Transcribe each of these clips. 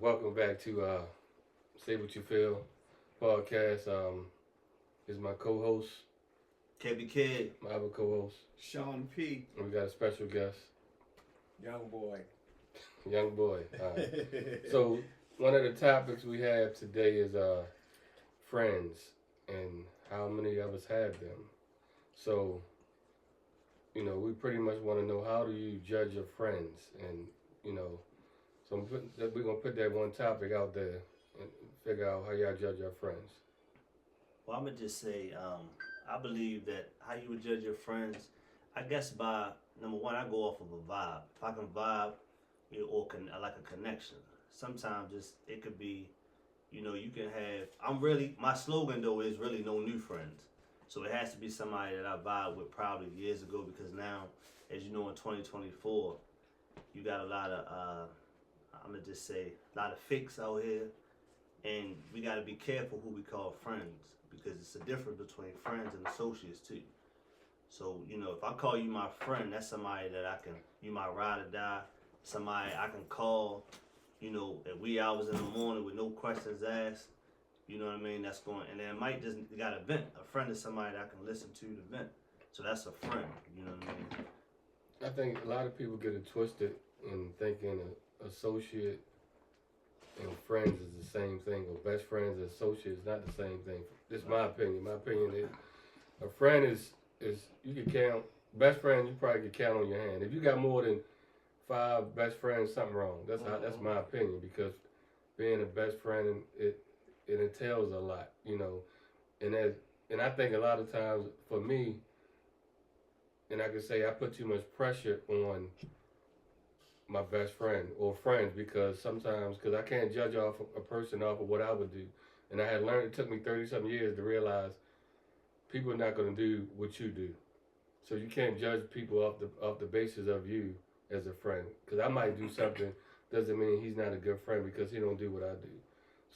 Welcome back to Saywhatufeel podcast. Is my co-host, Kevin Kid. my other co-host, Sean P. and we got a special guest, Young boy. young boy. So one of the topics we have today is friends and how many of us have them. So we pretty much want to know, how do you judge your friends, and so we're gonna put that one topic out there and figure out how y'all judge your friends. Well, I'm gonna just say, I believe that how you would judge your friends, I guess by number one, I go off of a vibe. If I can vibe, I like a connection. Sometimes it could be, you can have. My slogan though is really no new friends. So it has to be somebody that I vibe with probably years ago, because now, as you know, in 2024, you got a lot of I'm gonna just say a lot of fakes out here, and we gotta be careful who we call friends, because it's a difference between friends and associates too. So if I call you my friend, that's somebody that you my ride or die, somebody I can call, at wee hours in the morning with no questions asked. You know what I mean? That's going, and then I might just got a vent. A friend is somebody that I can listen to vent. So that's a friend. You know what I mean? I think a lot of people get it twisted in thinking associate and friends is the same thing, or best friends and associates not the same thing. This is my opinion. My opinion is a friend is you can count. Best friend, you probably can count on your hand. If you got more than 5 best friends, something wrong. That's my opinion, because being a best friend, it entails a lot, and I think a lot of times for me, and I can say I put too much pressure on my best friend or friends, because I can't judge off a person off of what I would do, and I had learned. It took me 30-something years to realize people are not going to do what you do, so you can't judge people off the basis of you as a friend, because I might do something doesn't mean he's not a good friend because he don't do what I do.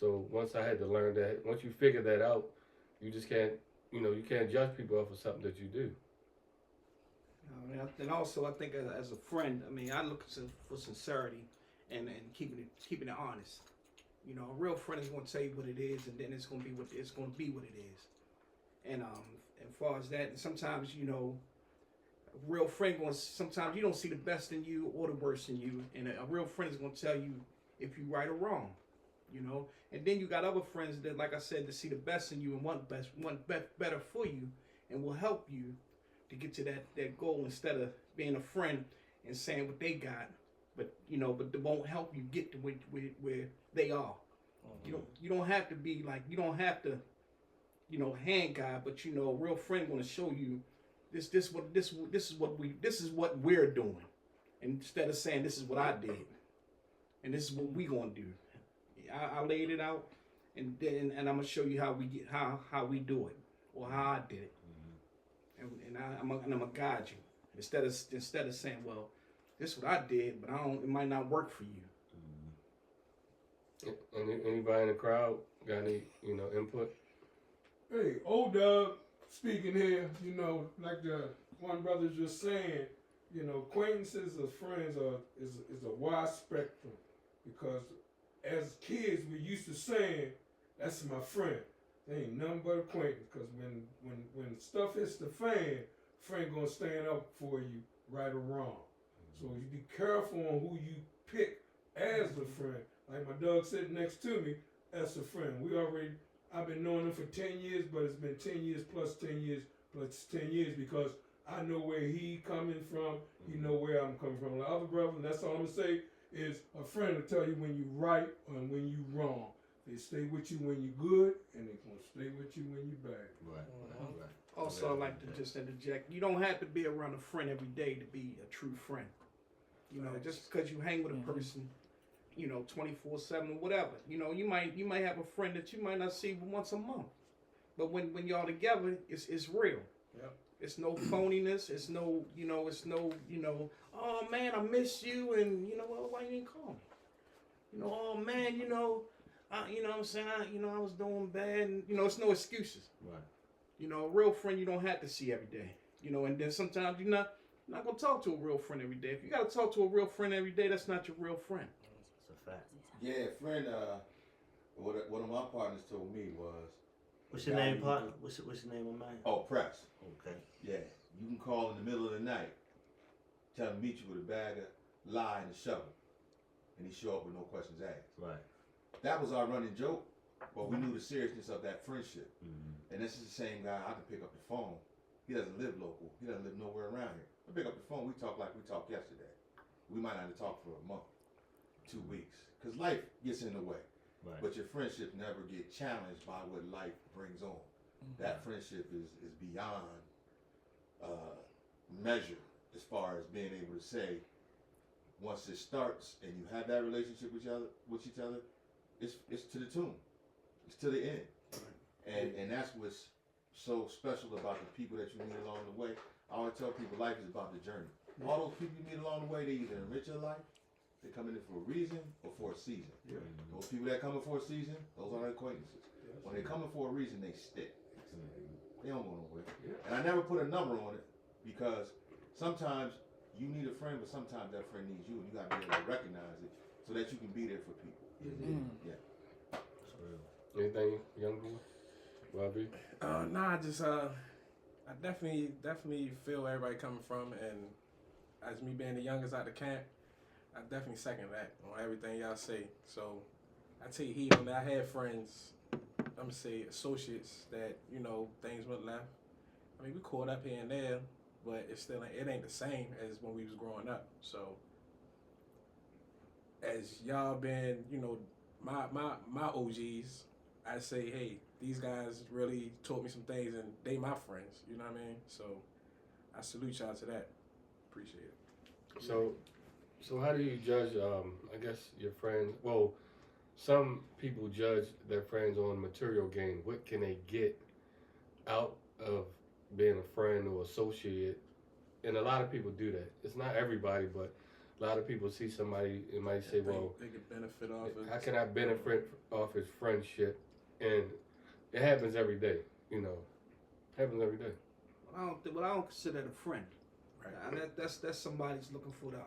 So once I had to learn that, once you figure that out, you just can't, you can't judge people off of something that you do. And also, I think as a friend, I look for sincerity and keeping it honest. A real friend is going to tell you what it is, and then it's going to be what it is. And as far as that, and sometimes a real friend sometimes you don't see the best in you or the worst in you, and a real friend is going to tell you if you're right or wrong. And then you got other friends that, like I said, to see the best in you and want better for you, and will help you to get to that goal, instead of being a friend and saying what they got, but they won't help you get to where they are. Mm-hmm. You don't have to be like, you don't have to hand guy, but a real friend going to show you this is what we're doing, instead of saying this is what I did and this is what we going to do. I laid it out, and I'm gonna show you how we do it, or how I did it, and I'm gonna guide you, instead of saying, well, this is what I did, but it might not work for you. And anybody in the crowd got any input? Hey, old Doug speaking here. Like the one brother just saying, acquaintances or friends is a wide spectrum, because as kids, we used to saying, that's my friend. They ain't nothing but acquaintance, because when stuff hits the fan, friend gonna stand up for you, right or wrong. So you be careful on who you pick as a friend. Like my dog sitting next to me, that's a friend. I've been knowing him for 10 years, but it's been 10 years plus 10 years plus 10 years, because I know where he coming from, he know where I'm coming from. The other brother, and that's all I'm gonna say, is a friend will tell you when you right and when you wrong. They stay with you when you're good, and they gonna stay with you when you're bad. Right. Also, I like to just interject. You don't have to be around a friend every day to be a true friend. Just because you hang with a person, 24/7 or whatever. You might have a friend that you might not see once a month, but when y'all together, it's real. Yep. It's no phoniness. It's no, oh man, I miss you, and well, why you didn't call me? Oh man, what I'm saying, I was doing bad, and it's no excuses. Right. A real friend you don't have to see every day. And then sometimes you're not gonna talk to a real friend every day. If you gotta talk to a real friend every day, that's not your real friend. It's a fact. Yeah, friend. What one of my partners told me was, What's your name, partner? What's your name of mine? "Oh, Press. Okay. Yeah, you can call in the middle of the night, tell him to meet you with a bag of lye and a shovel, and he show up with no questions asked." Right. That was our running joke, but we knew the seriousness of that friendship. Mm-hmm. And this is the same guy. I can pick up the phone. He doesn't live local. He doesn't live nowhere around here. I pick up the phone. We talk like we talked yesterday. We might not have talked for a month, 2 weeks, because life gets in the way. Right. But your friendship never get challenged by what life brings on. That friendship is beyond measure as far as being able to say, once it starts and you have that relationship with each other, it's to the tomb. It's to the end. And that's what's so special about the people that you meet along the way. I always tell people life is about the journey. All those people you meet along the way, they either enrich your life, they come in for a reason or for a season. Yeah. Those people that come in for a season, those are acquaintances. When they come in for a reason, they stick. They don't go nowhere. Yeah. And I never put a number on it because sometimes you need a friend, but sometimes that friend needs you, and you got to be able to recognize it so that you can be there for people. Yeah. That's real. Anything, young boy? Bobby? Nah, just I definitely feel where everybody coming from, and as me being the youngest out the camp, I definitely second that on everything y'all say. So I take heed on that. I had friends, I'm gonna say associates that, you know, things went left. I mean, we caught up here and there, but it ain't the same as when we was growing up. So as y'all been, you know, my OGs, I say, hey, these guys really taught me some things, and they my friends. You know what I mean? So I salute y'all to that. Appreciate it. So how do you judge, I guess, your friends? Well, some people judge their friends on material gain. What can they get out of being a friend or associate? And a lot of people do that. It's not everybody, but a lot of people see somebody and might say, well, they could benefit off it. how can I benefit off his friendship? And it happens every day, you know. Happens every day. I don't consider that a friend. Right. That's somebody's looking for the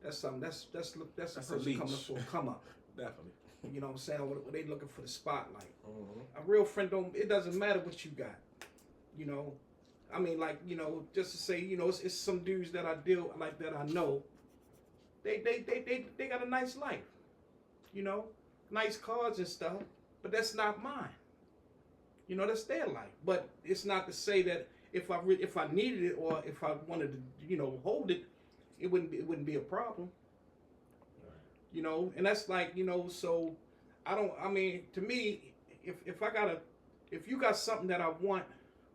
that's a person a leech. coming for a come up. Definitely. You know what I'm saying? What they looking for the spotlight. Mm-hmm. A real friend it doesn't matter what you got. You know, I mean, like, you know, just to say, you know, it's some dudes that I deal like that I know. They got a nice life. You know, nice cars and stuff, but that's not mine. You know, that's their life. But it's not to say that if I needed it or if I wanted to, you know, hold it, it wouldn't be a problem. You know, and that's like, you know, so I mean, to me, if you got something that I want,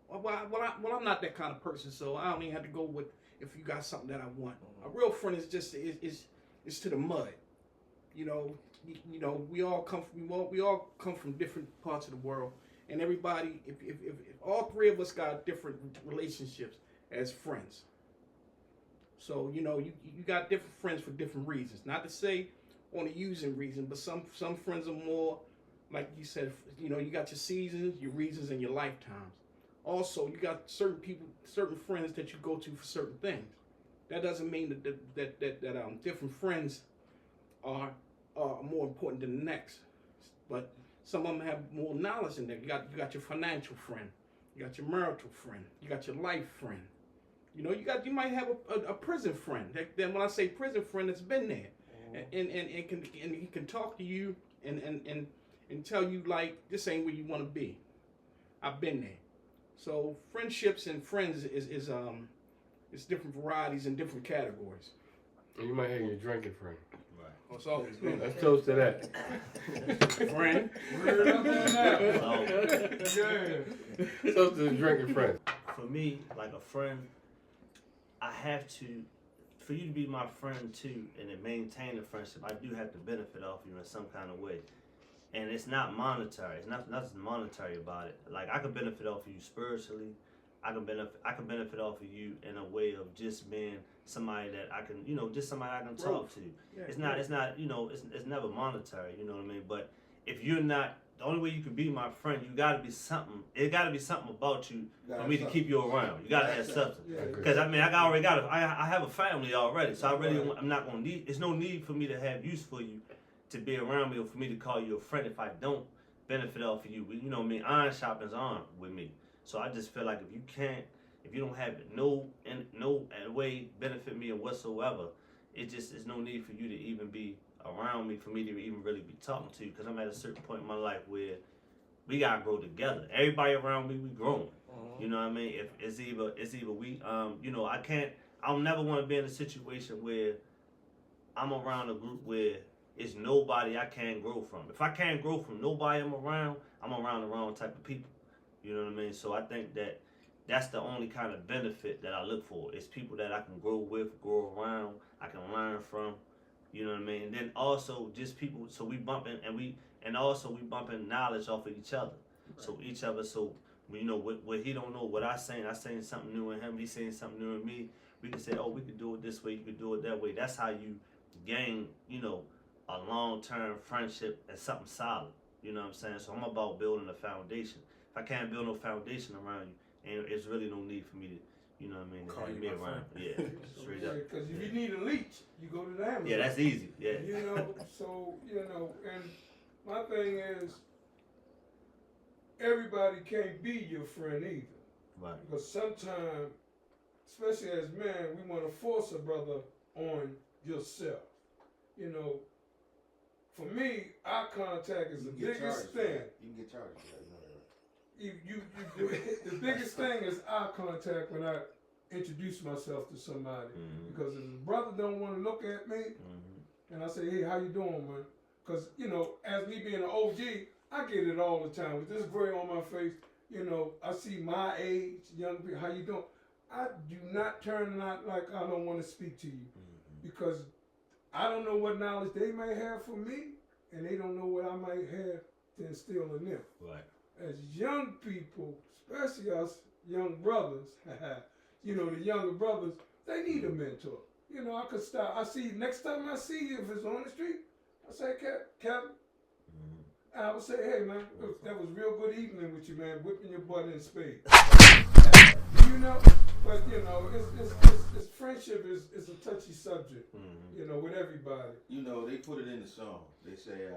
well, I'm not that kind of person, so I don't even have to go with if you got something that I want. A real friend is just is to the mud. You know, we all come from different parts of the world, and everybody, if all three of us got different relationships as friends. So, you know, you got different friends for different reasons. Not to say on a using reason, but some friends are more, like you said, you know, you got your seasons, your reasons, and your lifetimes. Also, you got certain people, certain friends that you go to for certain things. That doesn't mean that different friends are more important than the next. But some of them have more knowledge in there. You got your financial friend, you got your marital friend, you got your life friend. You know, you might have a prison friend. Then when I say prison friend, it's been there, and he can talk to you and tell you like this ain't where you want to be. I've been there. So friendships and friends is different varieties and different categories. And you might have your drinking friend. Right. Oh, it's always been Let's toast to that. friend. Word up on that. So, Yeah. Toast to the drinking friend. for me, like a friend, I have to, for you to be my friend too, and to maintain a friendship, I do have to benefit off you in some kind of way. And it's not monetary. It's nothing monetary about it. Like I can benefit off of you spiritually. I can benefit off of you in a way of just being somebody that I can, you know, just somebody I can talk to. Yeah, It's not, you know, it's never monetary. You know what I mean? But if you're not, the only way you can be my friend, you got to be something. It got to be something about you for me to keep you around. You got to have something. Because I mean, I have a family already, so I'm not gonna need. There's no need for me to have use for you to be around me or for me to call you a friend if I don't benefit off of you. You know what I mean? Iron sharpens iron with me. So I just feel like if you don't have no way benefit me or whatsoever, it's no need for you to even be around me, for me to even really be talking to you, because I'm at a certain point in my life where we gotta grow together. Everybody around me, we growing. You know what I mean? If it's either we, you know, I'll never want to be in a situation where I'm around a group where it's nobody I can't grow from. If I can't grow from nobody I'm around the wrong type of people. You know what I mean? So I think that's the only kind of benefit that I look for. It's people that I can grow with, grow around, I can learn from. You know what I mean? And then also just people, so we bumping we bumping knowledge off of each other. Right. So each other, so you know what he don't know, what I saying something new in him, he's saying something new in me. We can say, oh, we could do it this way, you could do it that way. That's how you gain, you know, a long-term friendship and something solid. You know what I'm saying? So I'm about building a foundation. If I can't build no foundation around you, and it's really no need for me to, you know what I mean, to have me around. Yeah, straight up. Because if you need a leech, you go to the Amazon. Yeah, that's easy. Yeah. You know, so, you know, and my thing is, everybody can't be your friend either. Right. Because sometimes, especially as men, we want to force a brother on yourself. You know, for me, eye contact is the biggest thing. You can get charged for that. The biggest thing is eye contact when I introduce myself to somebody. Because if a brother don't want to look at me, and I say, hey, how you doing, man? Because, you know, as me being an OG, I get it all the time. With this gray on my face, you know, I see my age, young people, how you doing? I do not turn out like I don't want to speak to you. Because I don't know what knowledge they may have for me, and they don't know what I might have to instill in them. Right. As young people, especially us young brothers, you know, the younger brothers, they need a mentor. You know, I could stop. Next time I see you, if it's on the street, I say, Captain. I would say, hey, man, that was real good evening with you, man, whipping your butt in spades. You know, but, you know, it's friendship is a touchy subject, you know, with everybody. You know, they put it in the song. They say,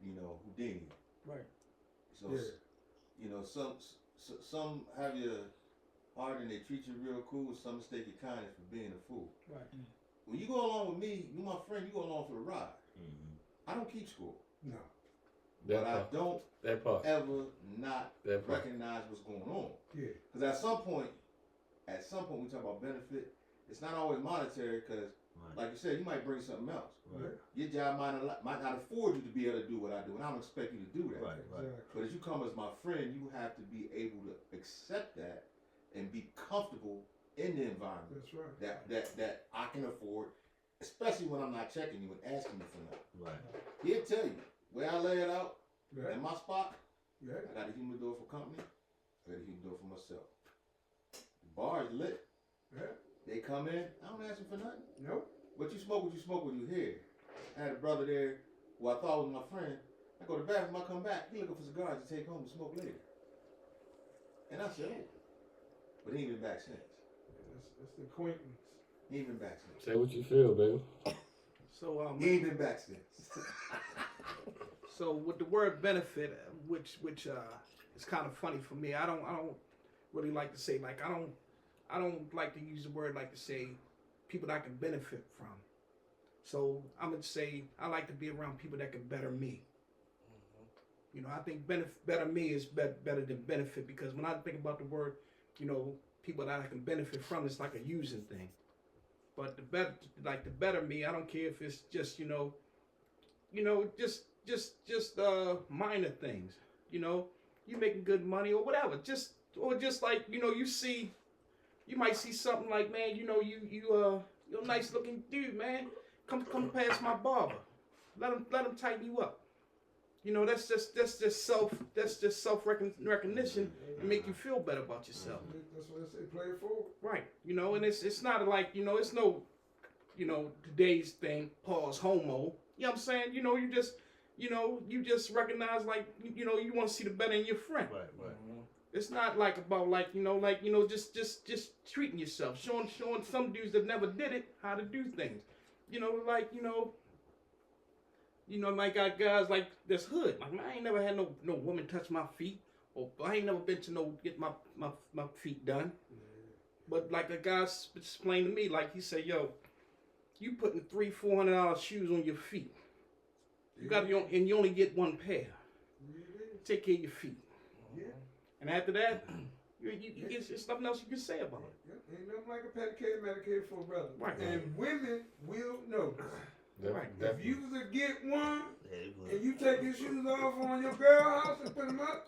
you know, Houdini. Right. So, you know, some have your heart and they treat you real cool. Some mistake your kindness for being a fool. Right. When you go along with me, you my friend, you go along for the ride. I don't keep score. No. But I don't ever not recognize what's going on. Yeah. Because at some point we talk about benefit, it's not always monetary because, like you said, you might bring something else. Right. Your job might not afford you to be able to do what I do, and I don't expect you to do that. Right. But as you come as my friend, you have to be able to accept that and be comfortable in the environment. That's right. That I can afford, especially when I'm not checking you and asking you for nothing. Right. He'll tell you where I lay it out in my spot. I got a humidor for company. I got a humidor for myself. The bar is lit. Yeah. They come in. I don't ask them for nothing. Nope. But you smoke what you hear. I had a brother there who I thought was my friend. I go to the bathroom, I come back, he looking for cigars to take home and smoke later. And I said, oh. But he ain't been back since. That's the acquaintance. He ain't been back since. Say what you feel, baby. So he ain't been back since. So with the word benefit, which is kind of funny for me, I don't really like to say, like, I don't like to use the word like to say people that I can benefit from. So I'm going to say I like to be around people that can better me. You know, I think better me is better than benefit, because when I think about the word, you know, people that I can benefit from, it's like a using thing. But the better me, I don't care if it's just, just minor things. You know, you making good money or whatever. Just like, you know, you might see something like, man, you know, you're a nice looking dude, man. Come past my barber. Let him tighten you up. You know, that's just self recognition and make you feel better about yourself. That's what I say, play it forward. Right. You know, and it's not like, you know, it's no, you know, today's thing, pause, homo. You know what I'm saying? You know, you just recognize, like, you know, you want to see the better in your friend. Right. It's not like about just treating yourself, showing some dudes that never did it how to do things. You know, like, You know, I got guys like this hood. Like, man, I ain't never had no woman touch my feet, or I ain't never been to get my feet done. But like a guy explained to me, like he said, yo, you putting $300-400 shoes on your feet. You got and you only get one pair. Take care of your feet. Yeah. And after that, it's nothing else you can say about it. Yeah. Ain't nothing like a pedicure, Medicare for a brother. Right. And women will know. Right. If you was to get one Yeah, and you take your shoes off on your girl house and put them up,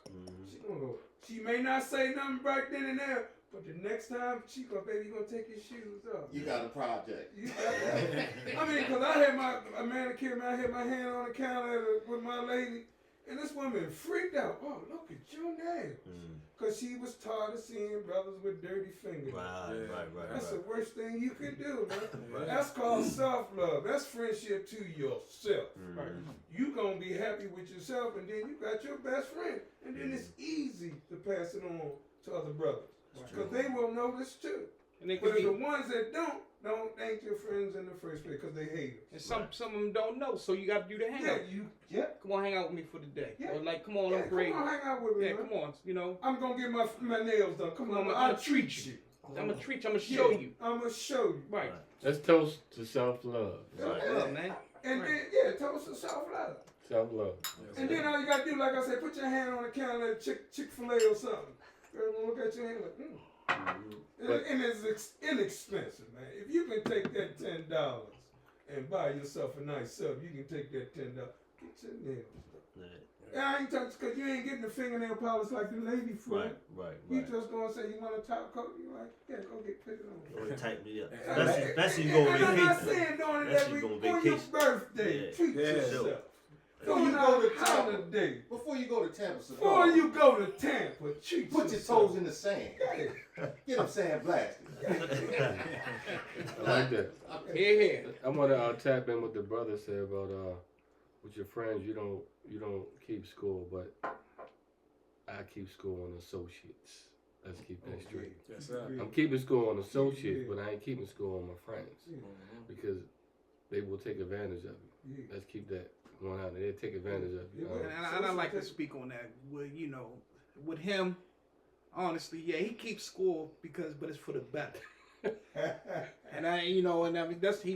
she gonna go. She may not say nothing right then and there, but the next time she go, baby, you gonna take your shoes off. You got a project. You got I mean, cause I had a manicure, man, I had my hand on the counter with my lady, and this woman freaked out. Oh, look at your nails. Cause she was tired of seeing brothers with dirty fingers. Right. That's the worst thing you can do, man. That's called self-love. That's friendship to yourself. Right. You gonna be happy with yourself, and then you got your best friend, and then it's easy to pass it on to other brothers, because they will notice too. And they But the ones that don't ain't your friends in the first place, because they hate it. And some of them don't know, so you got to do the hangout. Come on, hang out with me for the day. Yeah. Or like, come on, I'm great. Come on, hang out with me. Yeah, man. come on, you know. I'm gonna get my nails done. Come on, I'll treat you. I'm gonna treat you. I'm gonna show you. I'm gonna show you. Right. Let's toast to self-love. Self-love, man. And then, toast to self-love. Self-love. And then all you gotta do, like I said, put your hand on the counter at Chick-fil-A or something. Girl gonna look at your hand like, and it's inexpensive, man. If you can take that $10 and buy yourself a nice sub, you can take that $10. Get your nails done. Yeah, I ain't touching, because you ain't getting the fingernail polish like the lady friend. Right. You just gonna say you want a top coat, you like, yeah, go get put it on. Go tighten me up. Yeah. Especially you go on And I'm not vacation. saying doing it Especially every you on go on your vacation. birthday. Yeah. Treat Yeah. yourself. Before Doing you our go to Tampa, holiday. before you go to Tampa, Before you go to Tampa, treat put your yourself. toes in the sand. Yeah. Get them sand blasted. I like that. Here. I want to tap in what the brother said about with your friends. You don't keep score, but I keep score on associates. Let's keep that straight. Yes, sir. I'm keeping score on associates, but I ain't keeping score on my friends because they will take advantage of you. Yeah. Let's keep that going out. They'll take advantage of you. And I like to speak on that. With him, honestly, yeah, he keeps score but it's for the better. And I mean he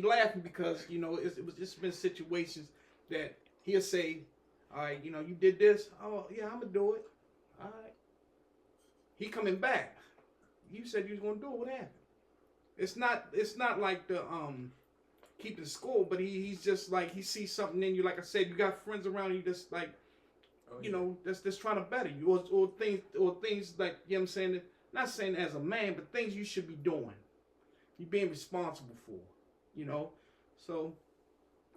laughing because it's been situations that he'll say, all right, you did this. Oh yeah, I'm gonna do it. All right. He coming back. You said you was gonna do it. What happened? It's not like the keeping score, but he's just like he sees something in you. Like I said, you got friends around you that's like, that's trying to better you, or things like I'm saying. Not saying as a man, but things you should be doing. You're being responsible for, So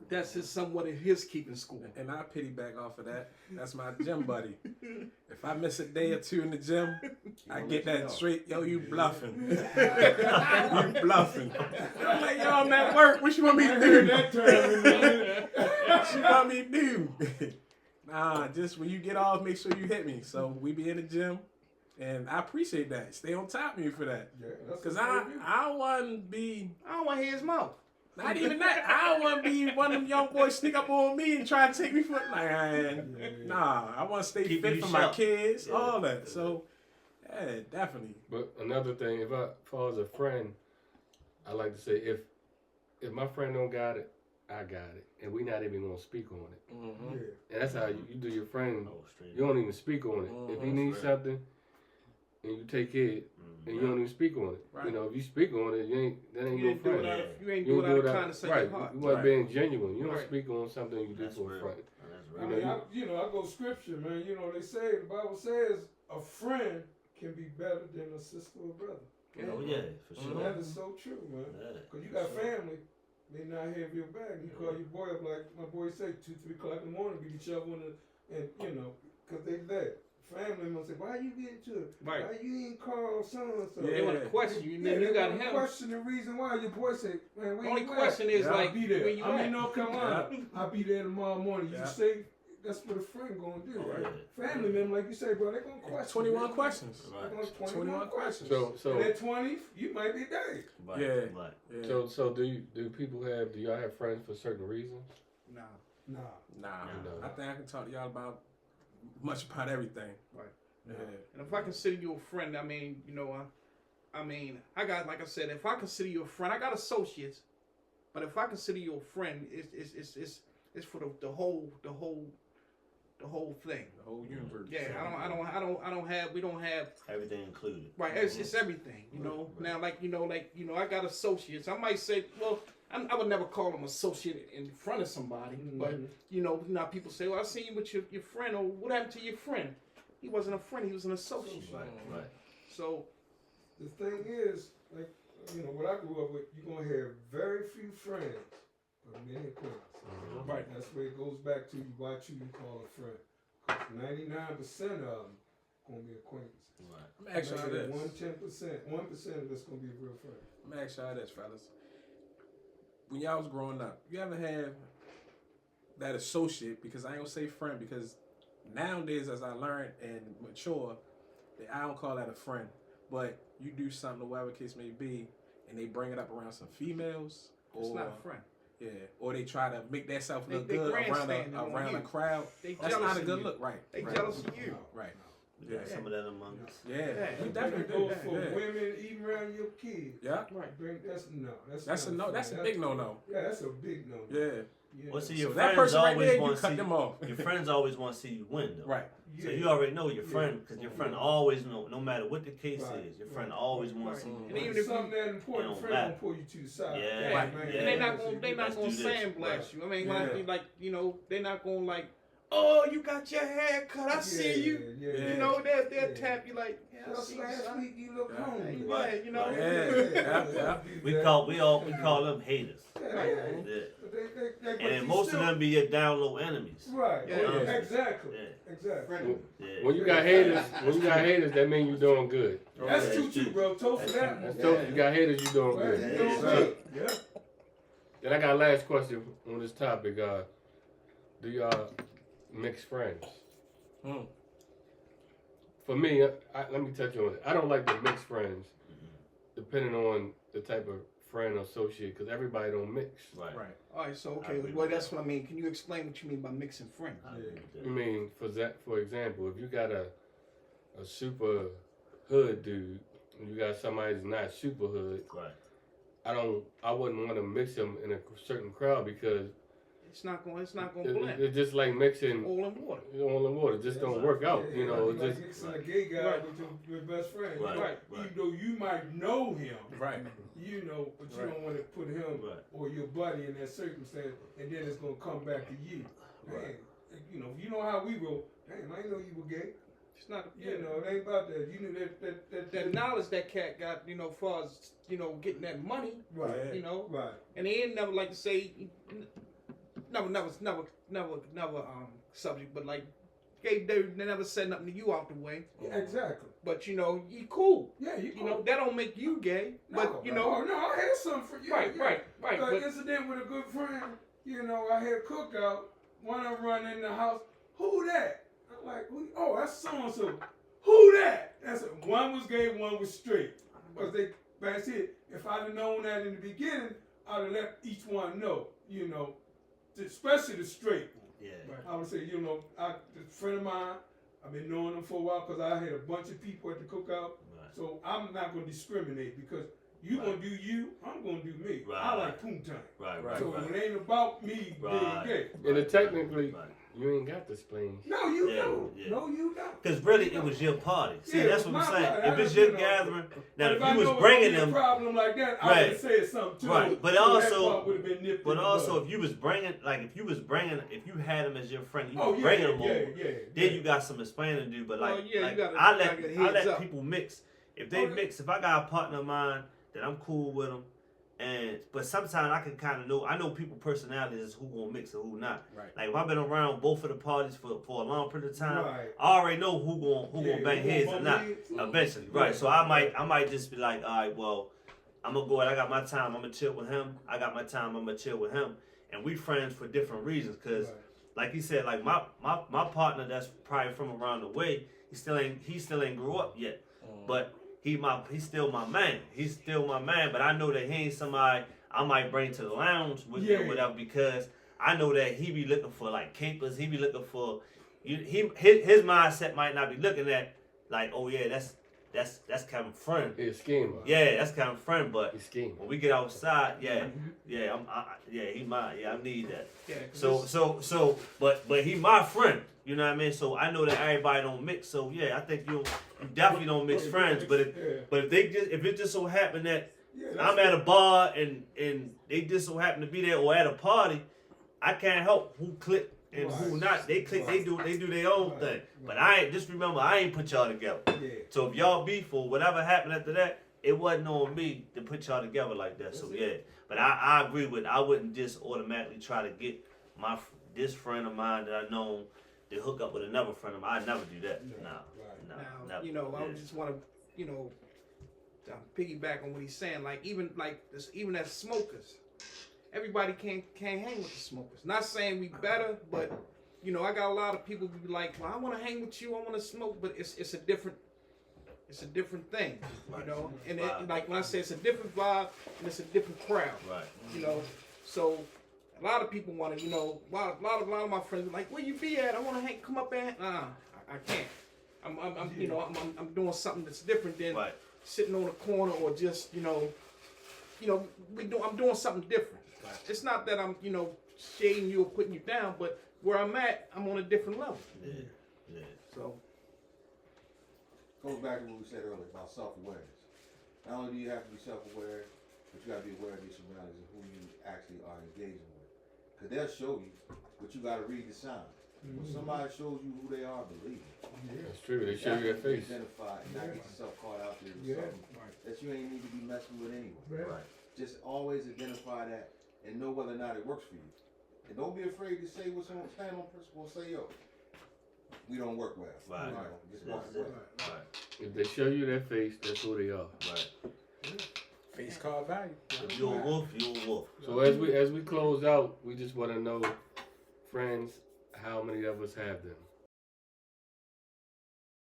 that's just somewhat of his keeping score. And I piggyback off of that. That's my gym buddy. If I miss a day or two in the gym, I get that straight. Yo, you bluffing. You bluffing. I'm like, yo, I'm at work. What you want me to do? What you want me to do? Nah, just when you get off, make sure you hit me. So we be in the gym. And I appreciate that. Stay on top of me for that. Because I don't want to be... I don't want to hear his mouth. Not even that. I don't want to be one of them young boys sneak up on me and try to take me for... Nah, I want to stay fit for my kids, all that. So, yeah, definitely. But another thing, if I as a friend, I like to say, if my friend don't got it, I got it. And we not even going to speak on it. Mm-hmm. And that's how you do your friend. You don't even speak on it. If he needs something, and you take it, and you don't even speak on it. Right. If you speak on it, that ain't no friend. You ain't do it out of kindness of your heart. You weren't being genuine. You don't speak on something you do for a friend. I mean, I go scripture, man. They say, the Bible says, a friend can be better than a sister or brother. Oh yeah, for sure. That is so true, man. Because you got family, they not have your back. You call your boy up like my boy say, 2-3 o'clock in the morning, be shoveling and because they there. Family must say, why you getting to it? Right. Why you ain't call so-and-so? They want to question you, and then you got him. Question the reason why. Your boy say, man, where Only you question at? is I'll be there. when you I'm at? in North Carolina. I'll be there tomorrow morning. You say, that's what a friend gonna do, right? Family member, like you say, bro, they gonna question. 21 man. questions. Right. 21 questions. So and at 20, you might be dead. Yeah. So do y'all have friends for certain reasons? Nah. Nah. Nah, No. I think I can talk to y'all about much about everything. Right. Yeah. And if I consider you a friend, I mean, you know, I got, like I said, if I consider you a friend, I got associates, but if I consider you a friend, it's for the whole thing. The whole universe. Yeah, we don't have Everything included. right. It's everything, you know. Right. Now, I got associates. I might say, well, I would never call them associate in front of somebody, but you know, now people say, well, I seen you with your friend, or what happened to your friend? He wasn't a friend; he was an associate. Right. So The thing is, like, you know, what I grew up with, you're gonna have very few friends, but many acquaintances. Right. That's where it goes back to what you call a friend. 99% of them gonna be acquaintances. Right. I'm gonna ask y'all this. 1% of this gonna be a real friend. I'm gonna ask y'all this, fellas. When y'all was growing up, you ever have that associate? Because I ain't gonna say friend, because nowadays, as I learn and mature, I don't call that a friend. But you do something, whatever case may be, and they bring it up around some females, or it's not a friend. yeah, or they try to make themselves look They good grandstanding on around you. a crowd. They That's jealous not a of good you. look, right? They Right. jealous of you. Right. We got some of that among us. Yeah, Yeah. we That definitely goes do. for Yeah. women, even around your kids. Yeah, Right. That's that's a not no. That's a friend. big no. Yeah, that's a big no. Yeah. Well, see, So your that friends person right always there, you want to cut see them off. your friends always want to see you win, though. Right. So you already know your friend, because your friend always know, no matter what the case Right, is, your friend right, always right, wants to right. see And you even win. if something that It important, don't friend matter. gonna pull you to the side. Yeah, Right. man. And they're not Yeah. gonna Let's do this. sandblast you. I mean, Yeah. like you know, they're not gonna like, oh, you got your hair cut. I see you. Yeah. You know, they'll Yeah. tap you like, yeah, I Just see you, last son. week you look Yeah. home. Right, you know. Yeah. We call them haters. Right. Yeah. But And then you most still- of them be your down low enemies. Right. Yeah. Yeah. Exactly. Yeah. Exactly. Yeah. When you got haters, that means you're doing good. That's Yeah, true that's too, true. bro. Toast for that That's one. dope. You got haters, you doing Right, good. you doing Yeah. good. Yeah. Then I got a last question on this topic. Do y'all mix friends? Hmm. For me, let me touch on it. I don't like to mix friends, depending on the type of friend or associate, because everybody don't mix. Right. Right. All right, so I okay, agree well with that's that. what I mean. Can you explain what you mean by mixing friends? I agree with that. I mean, for example, if you got a super hood dude, and you got somebody that's not super hood, Right. I wouldn't want to mix them in a certain crowd because It's not gonna blend. it's just like mixing Oil and water. oil and water. It just don't work out. You know, like, it's like just mixing a gay guy Right. with your best friend. Right. You know, Right. Even though you might know him, Right. you know, but you Right. don't want to put him Right. or your buddy in that circumstance, and then it's gonna come back to you. Right. Man, you know, you know how we roll. Damn, I didn't know you were gay. It's not. You know, it ain't about that. You knew that knowledge that cat got, you know, far as you know, getting that money, Right. you know, Right. and he ain't never like to say, never subject, but like, they never said nothing to you out the way, Yeah, exactly. but you know, you cool, Yeah, you know, that don't make you gay, but you know, Oh, no, I had something for you. right, yeah. right, right, An but incident with a good friend, you know, I had a cookout. One of them run in the house. Who that? I'm like, oh, that's so and so. Who that? That's it. One was gay, one was straight. Because that's it. If I'd have known that in the beginning, I'd have let each one know, you know, especially the straight one. Yeah. I would say, you know, this friend of mine, I've been knowing him for a while because I had a bunch of people at the cookout. Right. So I'm not going to discriminate because you Right. going to do you, I'm going to do me. Right. I like poontang. Right. Right. So Right. it ain't about me Right. being gay. and technically Right. you ain't got to explain. No, you Yeah, don't. yeah. No, you don't. Because really, it was your party. See, Yeah, that's it what was I'm my saying. party. If it's I- your you know, gathering, now But if I you was know it bringing would be a them, problem like that, I Right. would have said something to Right. him. But so also- that part would have been nipped but in the also bud. if you was bringing, like if you had them as your friend, you Oh, was yeah, bringing them yeah, over. yeah, Then you got some explaining to do. But Well, like, yeah, you like gotta- I you gotta get let heads up. people mix. If they Okay. mix, if I got a partner of mine that I'm cool with them, but sometimes I can kind of know. I know people personalities is who gonna mix and who not. Right. Like if I've been around both of the parties for a long period of time, Right. I already know who gonna Yeah, bang who heads gonna or not. bump heads. Eventually, Yeah. right? So I might just be like, all right, well, I'm gonna go out. I got my time. I'm gonna chill with him. I got my time. I'm gonna chill with him. And we friends for different reasons. Cause Right. like he said, like my partner that's probably from around the way, he still ain't grew up yet. But he's still my man. He's still my man. But I know that he ain't somebody I might bring to the lounge with me Yeah. or whatever because I know that he be looking for like capers. He be looking for his mindset might not be looking at like, oh yeah, that's Kevin's friend. He's a schemer. Yeah, that's Kevin's friend. But He's scheming. when we get outside, yeah, he mine. Yeah, I need that. Yeah, 'cause But he my friend. You know what I mean? So I know that everybody don't mix. So yeah, I think you definitely don't mix friends. But if it just so happen that I'm at a bar and they just so happen to be there or at a party, I can't help who click and who not. They click, they do their own thing. But just remember, I ain't put y'all together. Yeah. So if y'all beef or whatever happened after that, it wasn't on me to put y'all together like that. So yeah, but I agree with. I wouldn't just automatically try to get this friend of mine that I know to hook up with another friend of mine. I never do that. No, now, never. you know, Yeah. I just want to, you know, piggyback on what he's saying. Like even as smokers, everybody can't hang with the smokers. Not saying we better, but you know, I got a lot of people who be like, well, I want to hang with you, I want to smoke, but it's a different thing, you know. And like when I say it's a different vibe and it's a different crowd, Right. you know. So a lot of people want to, you know, a lot of my friends are like, where you be at? I want to come up and I can't. I'm doing something that's different than Right. sitting on a corner or just, you know, I'm doing something different. Right. It's not that I'm, you know, shading you or putting you down, but where I'm at, I'm on a different level. Yeah. So Goes back to what we said earlier about self-awareness. Not only do you have to be self-aware, but you got to be aware of your surroundings and who you actually are engaging with. Because they'll show you, but you got to read the signs. When somebody shows you who they are, believe it. That's true. They show you their face. Identify and not get yourself caught out there with something that you ain't need to be messing with anyway. Right. Just always identify that and know whether or not it works for you. And don't be afraid to say what someone stand on principle and say, yo, we don't work well. Right. You know, just walk That's away. it. Right. If they show you their face, that's who they are. Right. Face card value. If you're a wolf, you're a wolf. So as we close out, we just want to know, friends, how many of us have them?